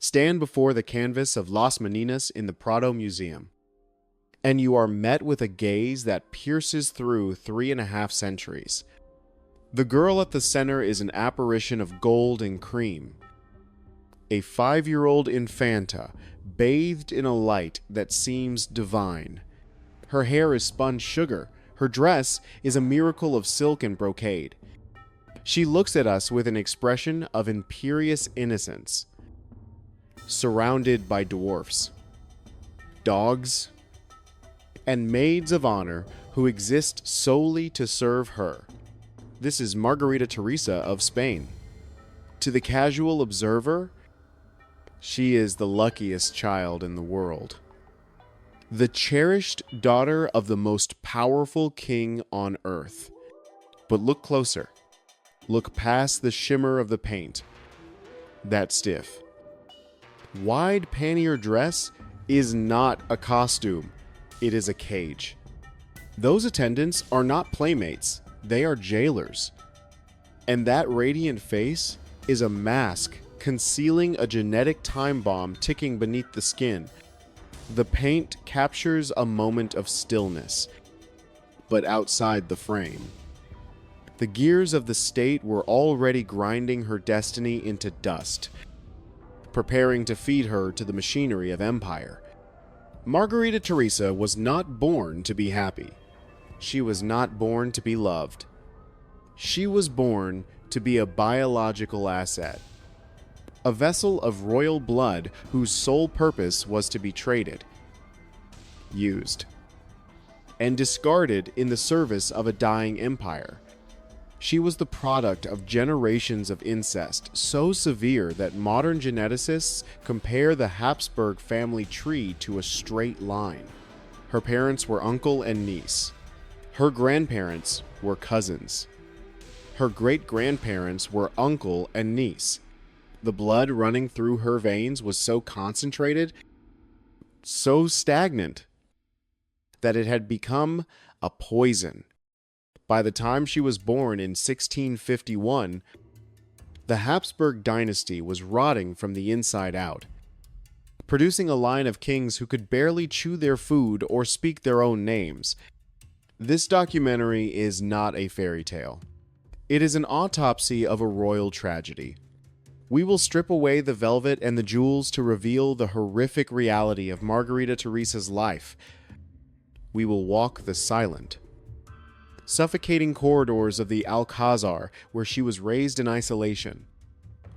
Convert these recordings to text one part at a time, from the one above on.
stand before the canvas of Las Meninas in the Prado Museum, and you are met with a gaze that pierces through 3.5 centuries. The girl at the center is an apparition of gold and cream, a 5-year-old infanta bathed in a light that seems divine. Her hair is spun sugar. Her dress is a miracle of silk and brocade. She looks at us with an expression of imperious innocence, surrounded by dwarfs, dogs, and maids of honor who exist solely to serve her. This is Margarita Teresa of Spain. To the casual observer, she is the luckiest child in the world. The cherished daughter of the most powerful king on earth. But look closer. Look past the shimmer of the paint. That stiff, wide pannier dress is not a costume. It is a cage. Those attendants are not playmates. They are jailers. And that radiant face is a mask concealing a genetic time bomb ticking beneath the skin. The paint captures a moment of stillness, but outside the frame. The gears of the state were already grinding her destiny into dust, preparing to feed her to the machinery of empire. Margarita Teresa was not born to be happy. She was not born to be loved. She was born to be a biological asset, a vessel of royal blood whose sole purpose was to be traded, used, and discarded in the service of a dying empire. She was the product of generations of incest, so severe that modern geneticists compare the Habsburg family tree to a straight line. Her parents were uncle and niece. Her grandparents were cousins. Her great-grandparents were uncle and niece. The blood running through her veins was so concentrated, so stagnant, that it had become a poison. By the time she was born in 1651, the Habsburg dynasty was rotting from the inside out, producing a line of kings who could barely chew their food or speak their own names. This documentary is not a fairy tale. It is an autopsy of a royal tragedy. We will strip away the velvet and the jewels to reveal the horrific reality of Margarita Teresa's life. We will walk the silent, suffocating corridors of the Alcazar where she was raised in isolation.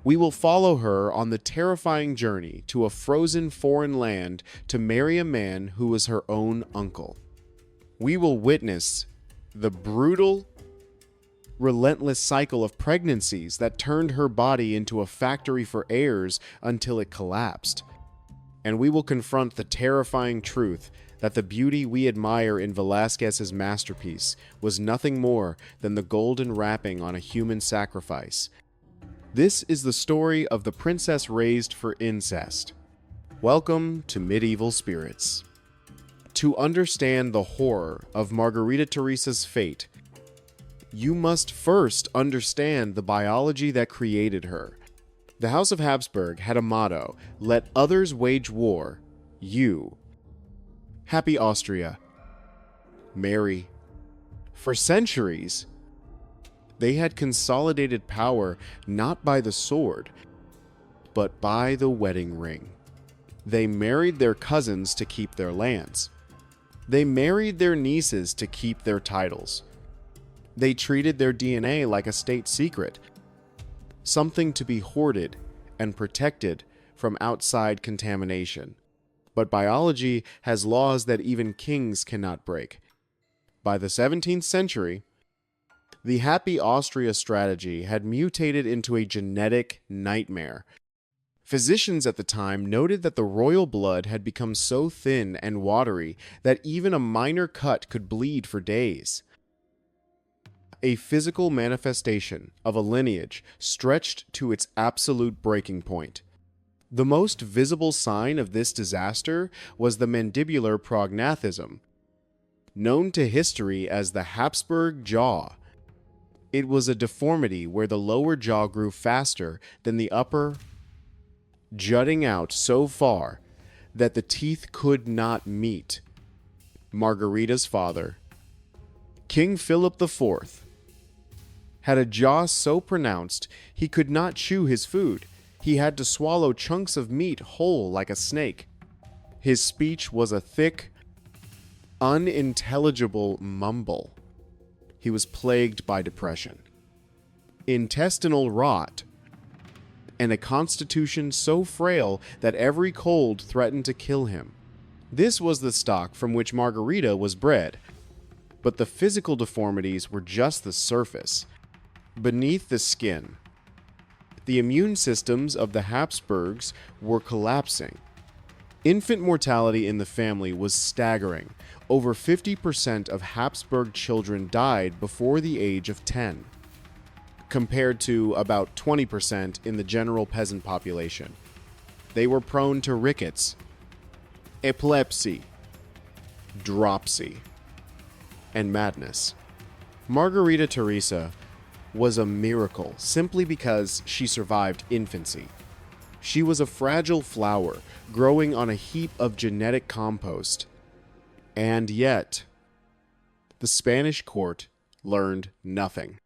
We will follow her on the terrifying journey to a frozen foreign land to marry a man who was her own uncle. We will witness the brutal, relentless cycle of pregnancies that turned her body into a factory for heirs until it collapsed. And we will confront the terrifying truth that the beauty we admire in Velázquez's masterpiece was nothing more than the golden wrapping on a human sacrifice. This is the story of the princess raised for incest. Welcome to Medieval Spirits. To understand the horror of Margarita Teresa's fate, you must first understand the biology that created her. The House of Habsburg had a motto: let others wage war, you. Happy Austria. Mary. For centuries, they had consolidated power not by the sword, but by the wedding ring. They married their cousins to keep their lands. They married their nieces to keep their titles. They treated their DNA like a state secret, something to be hoarded and protected from outside contamination. But biology has laws that even kings cannot break. By the 17th century, the Happy Austria strategy had mutated into a genetic nightmare. Physicians at the time noted that the royal blood had become so thin and watery that even a minor cut could bleed for days. A physical manifestation of a lineage stretched to its absolute breaking point. The most visible sign of this disaster was the mandibular prognathism, known to history as the Habsburg jaw. It was a deformity where the lower jaw grew faster than the upper, jutting out so far that the teeth could not meet. Margarita's father, King Philip IV, had a jaw so pronounced he could not chew his food. He had to swallow chunks of meat whole like a snake. His speech was a thick, unintelligible mumble. He was plagued by depression, intestinal rot, and a constitution so frail that every cold threatened to kill him. This was the stock from which Margarita was bred, but the physical deformities were just the surface. Beneath the skin, the immune systems of the Habsburgs were collapsing. Infant mortality in the family was staggering. Over 50% of Habsburg children died before the age of 10, compared to about 20% in the general peasant population. They were prone to rickets, epilepsy, dropsy, and madness. Margarita Teresa was a miracle simply because she survived infancy. She was a fragile flower growing on a heap of genetic compost. And yet, the Spanish court learned nothing.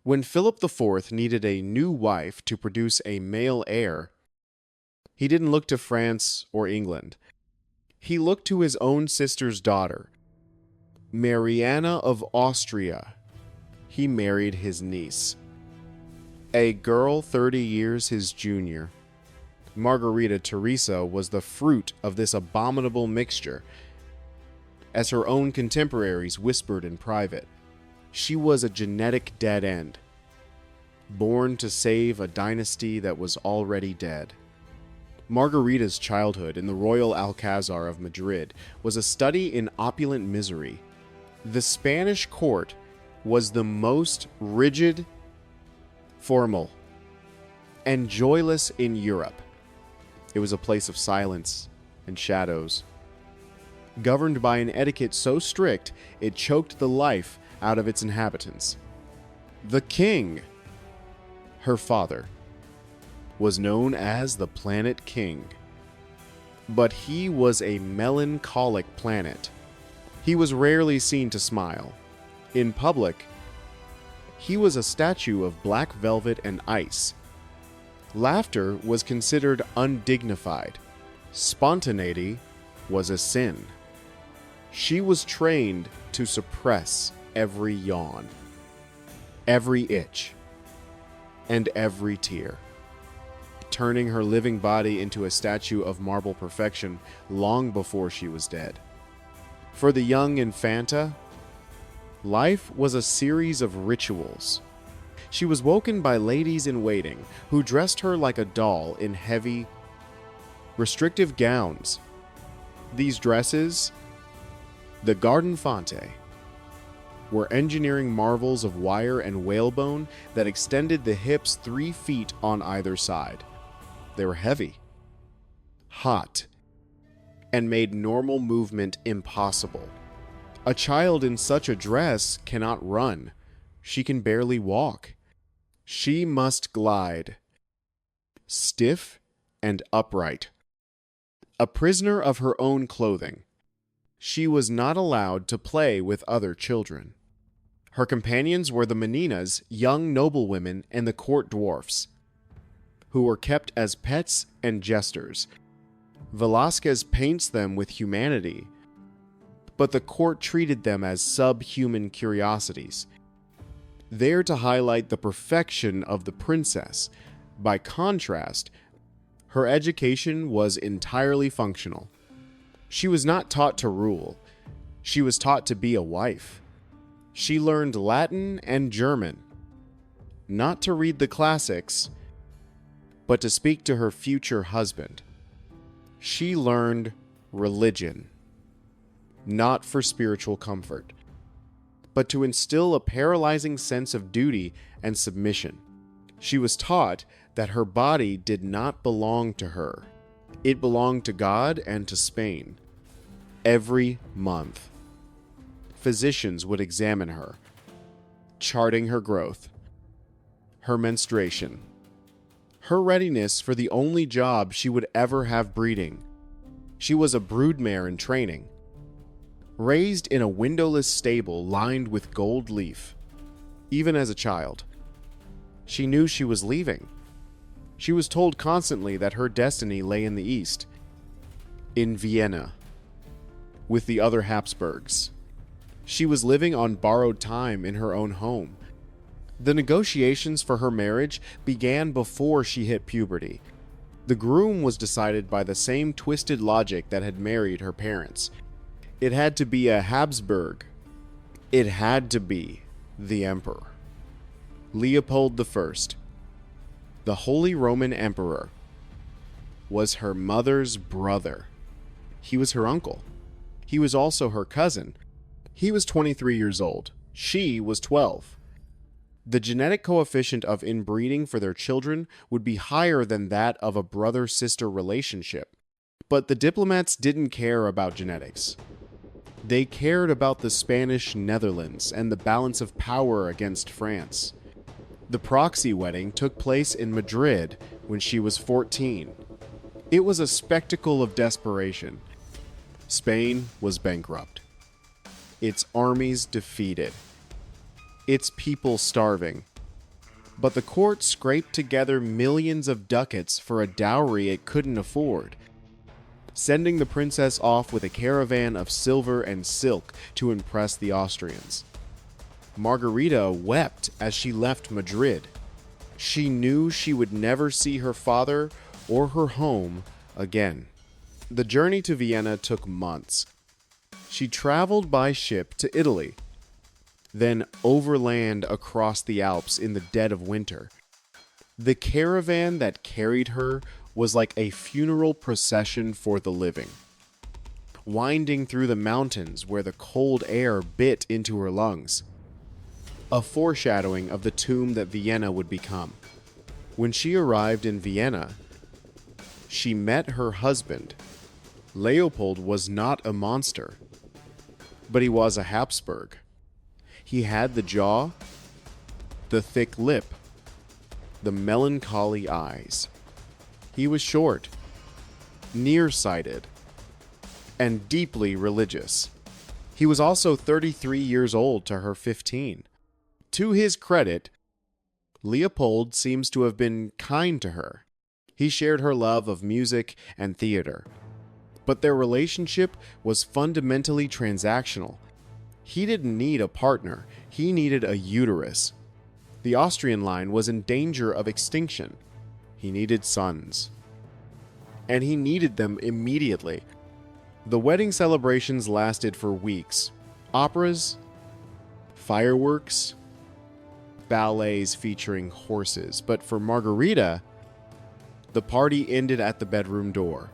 When Philip IV needed a new wife to produce a male heir, he didn't look to France or England. He looked to his own sister's daughter, Mariana of Austria. He married his niece, a girl 30 years his junior. Margarita Teresa was the fruit of this abominable mixture. As her own contemporaries whispered in private, she was a genetic dead end, born to save a dynasty that was already dead. Margarita's childhood in the Royal Alcazar of Madrid was a study in opulent misery. The Spanish court was the most rigid, formal, and joyless in Europe. It was a place of silence and shadows, governed by an etiquette so strict it choked the life out of its inhabitants. The king, her father, was known as the Planet King, but he was a melancholic planet. He was rarely seen to smile. In public, he was a statue of black velvet and ice. Laughter was considered undignified. Spontaneity was a sin. She was trained to suppress every yawn, every itch, and every tear, turning her living body into a statue of marble perfection long before she was dead. For the young Infanta, life was a series of rituals. She was woken by ladies-in-waiting who dressed her like a doll in heavy, restrictive gowns. These dresses, the Gardenfante, were engineering marvels of wire and whalebone that extended the hips 3 feet on either side. They were heavy, hot, and made normal movement impossible. A child in such a dress cannot run. She can barely walk. She must glide, stiff and upright. A prisoner of her own clothing, she was not allowed to play with other children. Her companions were the meninas, young noblewomen, and the court dwarfs, who were kept as pets and jesters. Velázquez paints them with humanity, but the court treated them as subhuman curiosities, there to highlight the perfection of the princess. By contrast, her education was entirely functional. She was not taught to rule. She was taught to be a wife. She learned Latin and German, not to read the classics, but to speak to her future husband. She learned religion, not for spiritual comfort, but to instill a paralyzing sense of duty and submission. She was taught that her body did not belong to her. It belonged to God and to Spain. Every month, physicians would examine her, charting her growth, her menstruation, her readiness for the only job she would ever have breeding. She was a broodmare in training, raised in a windowless stable lined with gold leaf. Even as a child, she knew she was leaving. She was told constantly that her destiny lay in the east, in Vienna, with the other Habsburgs. She was living on borrowed time in her own home. The negotiations for her marriage began before she hit puberty. The groom was decided by the same twisted logic that had married her parents. It had to be a Habsburg. It had to be the emperor. Leopold I, the Holy Roman Emperor, was her mother's brother. He was her uncle. He was also her cousin. He was 23 years old. She was 12. The genetic coefficient of inbreeding for their children would be higher than that of a brother-sister relationship. But the diplomats didn't care about genetics. They cared about the Spanish Netherlands and the balance of power against France. The proxy wedding took place in Madrid when she was 14. It was a spectacle of desperation. Spain was bankrupt, its armies defeated, its people starving. But the court scraped together millions of ducats for a dowry it couldn't afford, sending the princess off with a caravan of silver and silk to impress the Austrians. Margarita wept as she left Madrid. She knew she would never see her father or her home again. The journey to Vienna took months. She traveled by ship to Italy, then overland across the Alps in the dead of winter. The caravan that carried her was like a funeral procession for the living, winding through the mountains where the cold air bit into her lungs, a foreshadowing of the tomb that Vienna would become. When she arrived in Vienna, she met her husband. Leopold was not a monster, but he was a Habsburg. He had the jaw, the thick lip, the melancholy eyes. He was short, nearsighted, and deeply religious. He was also 33 years old to her 15. To his credit, Leopold seems to have been kind to her. He shared her love of music and theater. But their relationship was fundamentally transactional. He didn't need a partner, he needed a uterus. The Austrian line was in danger of extinction. He needed sons. And he needed them immediately. The wedding celebrations lasted for weeks. Operas, fireworks, ballets featuring horses. But for Margarita, the party ended at the bedroom door.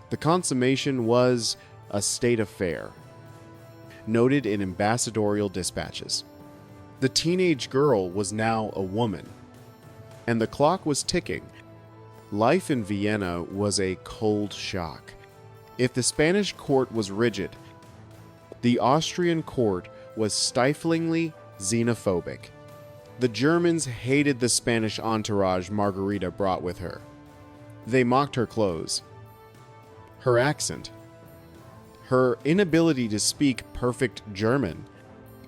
The consummation was a state affair, noted in ambassadorial dispatches. The teenage girl was now a woman, and the clock was ticking. Life in Vienna was a cold shock. If the Spanish court was rigid, the Austrian court was stiflingly xenophobic. The Germans hated the Spanish entourage Margarita brought with her. They mocked her clothes, her accent, her inability to speak perfect German.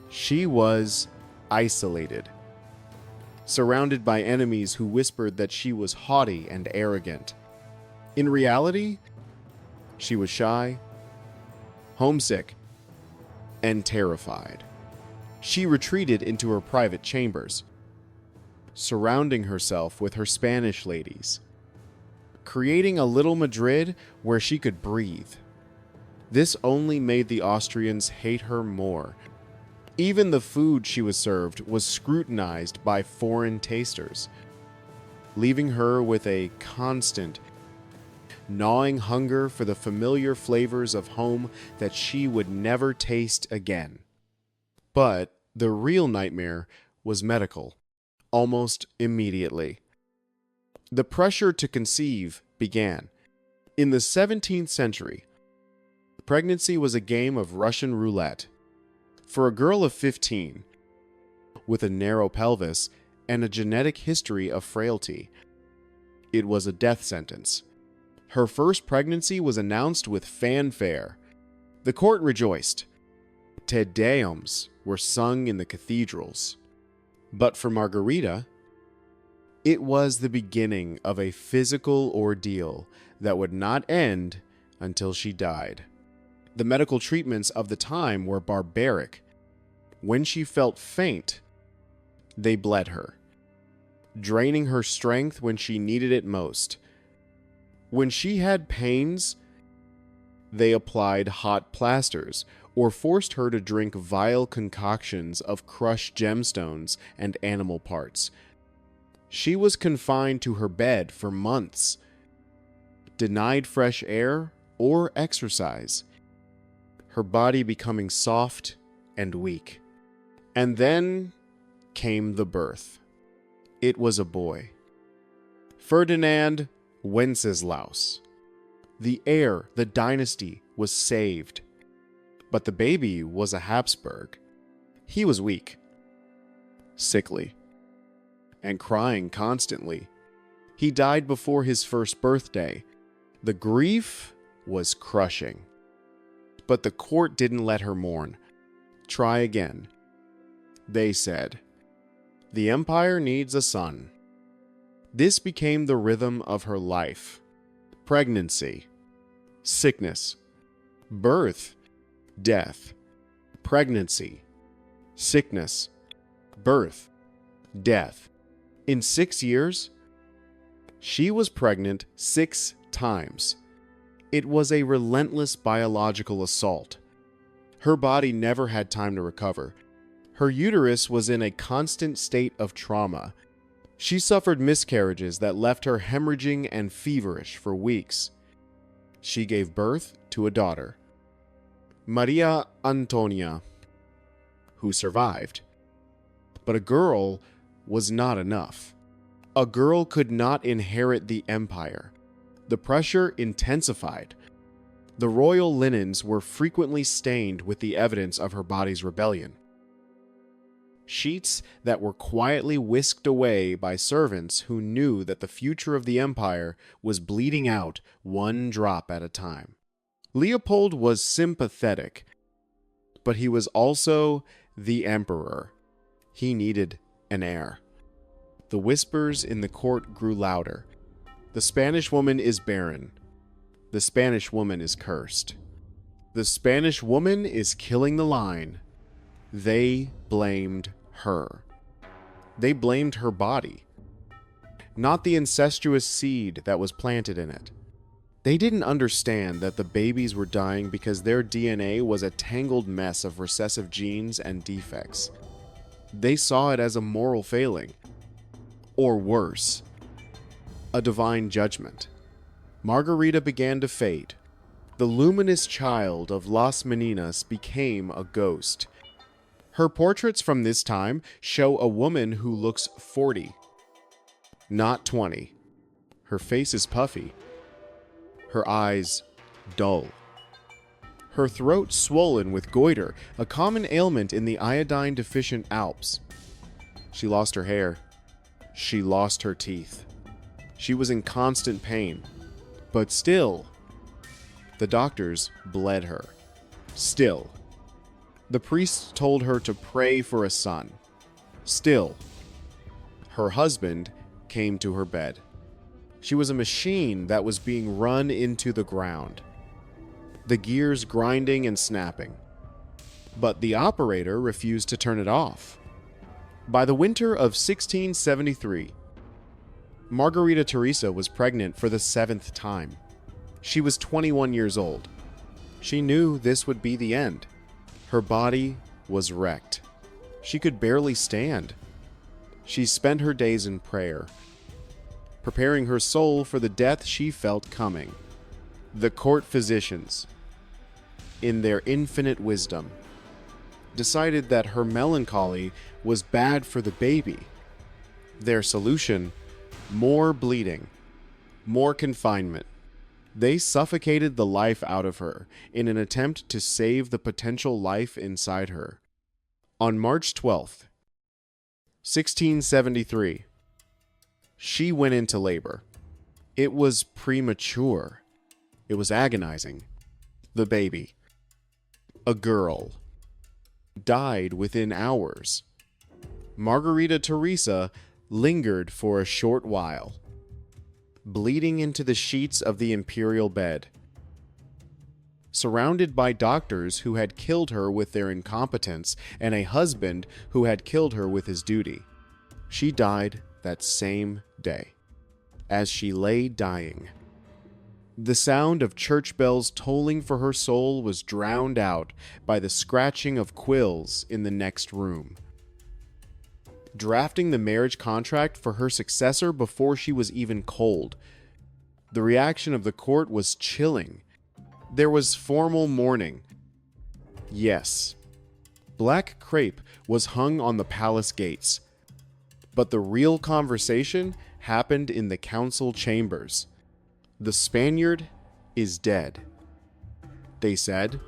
She was isolated, surrounded by enemies who whispered that she was haughty and arrogant. In reality, she was shy, homesick, and terrified. She retreated into her private chambers, surrounding herself with her Spanish ladies, creating a little Madrid where she could breathe. This only made the Austrians hate her more. Even the food she was served was scrutinized by foreign tasters, leaving her with a constant, gnawing hunger for the familiar flavors of home that she would never taste again. But the real nightmare was medical, almost immediately. The pressure to conceive began. In the 17th century, pregnancy was a game of Russian roulette. For a girl of 15, with a narrow pelvis and a genetic history of frailty, It was a death sentence. Her first pregnancy was announced with fanfare. The court rejoiced. Te Deums were sung in the cathedrals. But for Margarita, it was the beginning of a physical ordeal that would not end until she died. The medical treatments of the time were barbaric. When she felt faint, they bled her, draining her strength when she needed it most. When she had pains, they applied hot plasters or forced her to drink vile concoctions of crushed gemstones and animal parts. She was confined to her bed for months, denied fresh air or exercise, her body becoming soft and weak. And then came the birth. It was a boy. Ferdinand Wenceslaus. The heir, the dynasty, was saved. But the baby was a Habsburg. He was weak, sickly, and crying constantly. He died before his first birthday. The grief was crushing. But the court didn't let her mourn. Try again. They said, "The empire needs a son." This became the rhythm of her life. Pregnancy, sickness, birth, death, pregnancy, sickness, birth, death. In 6 years, she was pregnant 6 times. It was a relentless biological assault. Her body never had time to recover. Her uterus was in a constant state of trauma. She suffered miscarriages that left her hemorrhaging and feverish for weeks. She gave birth to a daughter, Maria Antonia, who survived. But a girl was not enough. A girl could not inherit the empire. The pressure intensified. The royal linens were frequently stained with the evidence of her body's rebellion. Sheets that were quietly whisked away by servants who knew that the future of the empire was bleeding out one drop at a time. Leopold was sympathetic, but he was also the emperor. He needed an heir. The whispers in the court grew louder. The Spanish woman is barren. The Spanish woman is cursed. The Spanish woman is killing the line. They blamed her. They blamed her body, not the incestuous seed that was planted in it. They didn't understand that the babies were dying because their DNA was a tangled mess of recessive genes and defects. They saw it as a moral failing, or worse, a divine judgment. Margarita began to fade. The luminous child of Las Meninas became a ghost. Her portraits from this time show a woman who looks 40, not 20. Her face is puffy, her eyes dull, her throat swollen with goiter, a common ailment in the iodine-deficient Alps. She lost her hair. She lost her teeth. She was in constant pain. But still, the doctors bled her. Still, the priests told her to pray for a son. Still, her husband came to her bed. She was a machine that was being run into the ground, the gears grinding and snapping. But the operator refused to turn it off. By the winter of 1673, Margarita Teresa was pregnant for the 7th time. She was 21 years old. She knew this would be the end. Her body was wrecked. She could barely stand. She spent her days in prayer, preparing her soul for the death she felt coming. The court physicians, in their infinite wisdom, decided that her melancholy was bad for the baby. Their solution: more bleeding, more confinement. They suffocated the life out of her in an attempt to save the potential life inside her. On March 12th, 1673, she went into labor. It was premature. It was agonizing. The baby, a girl, died within hours. Margarita Teresa lingered for a short while, bleeding into the sheets of the imperial bed. Surrounded by doctors who had killed her with their incompetence and a husband who had killed her with his duty, she died that same day, as she lay dying. The sound of church bells tolling for her soul was drowned out by the scratching of quills in the next room. Drafting the marriage contract for her successor before she was even cold. The reaction of the court was chilling. There was formal mourning. Yes, black crepe was hung on the palace gates. But the real conversation happened in the council chambers. The Spaniard is dead. They said,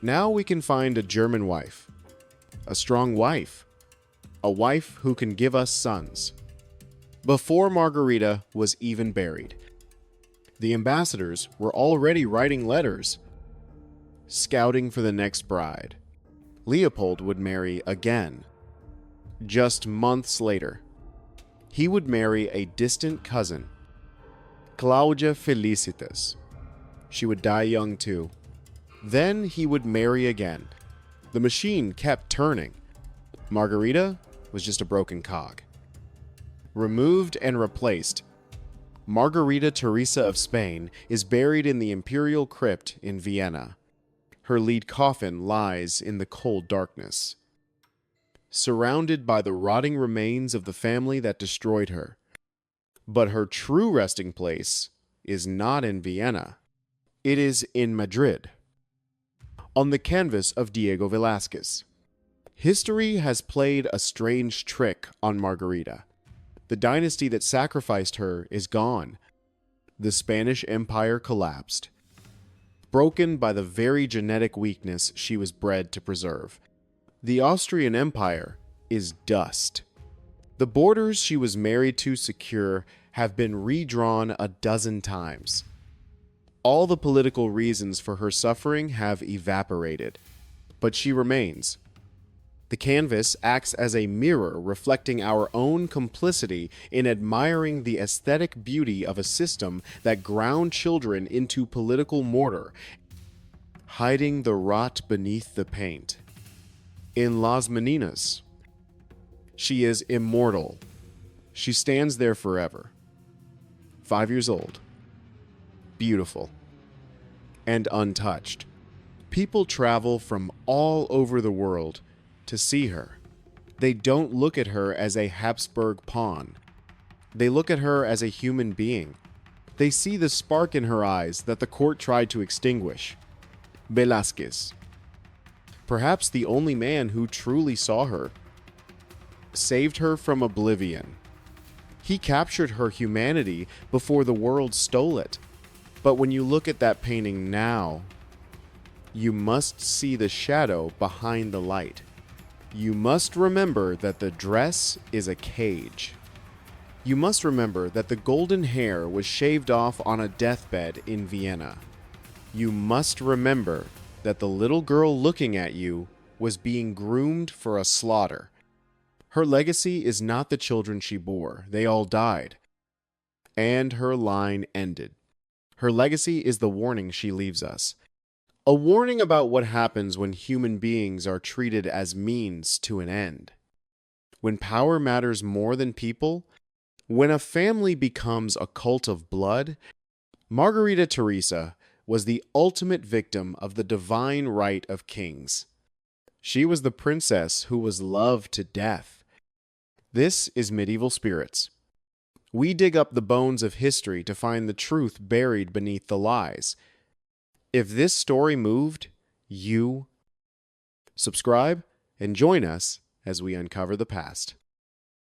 now we can find a German wife, a strong wife, a wife who can give us sons. Before Margarita was even buried, the ambassadors were already writing letters, scouting for the next bride. Leopold would marry again. Just months later, he would marry a distant cousin, Claudia Felicitas. She would die young too. Then he would marry again. The machine kept turning. Margarita was just a broken cog. Removed and replaced, Margarita Teresa of Spain is buried in the imperial crypt in Vienna. Her lead coffin lies in the cold darkness, surrounded by the rotting remains of the family that destroyed her. But her true resting place is not in Vienna. It is in Madrid, on the canvas of Diego Velázquez. History has played a strange trick on Margarita. The dynasty that sacrificed her is gone. The Spanish Empire collapsed, broken by the very genetic weakness she was bred to preserve. The Austrian Empire is dust. The borders she was married to secure have been redrawn a dozen times. All the political reasons for her suffering have evaporated, but she remains. The canvas acts as a mirror reflecting our own complicity in admiring the aesthetic beauty of a system that ground children into political mortar, hiding the rot beneath the paint. In Las Meninas, she is immortal. She stands there forever. 5 years old, beautiful, and untouched. People travel from all over the world to see her. They don't look at her as a Habsburg pawn. They look at her as a human being. They see the spark in her eyes that the court tried to extinguish. Velázquez, perhaps the only man who truly saw her, saved her from oblivion. He captured her humanity before the world stole it. But when you look at that painting now, you must see the shadow behind the light. You must remember that the dress is a cage. You must remember that the golden hair was shaved off on a deathbed in Vienna. You must remember that the little girl looking at you was being groomed for a slaughter. Her legacy is not the children she bore. They all died. And her line ended. Her legacy is the warning she leaves us. A warning about what happens when human beings are treated as means to an end. When power matters more than people, when a family becomes a cult of blood. Margarita Teresa was the ultimate victim of the divine right of kings. She was the princess who was loved to death. This is Medieval Spirits. We dig up the bones of history to find the truth buried beneath the lies. If this story moved you, subscribe and join us as we uncover the past.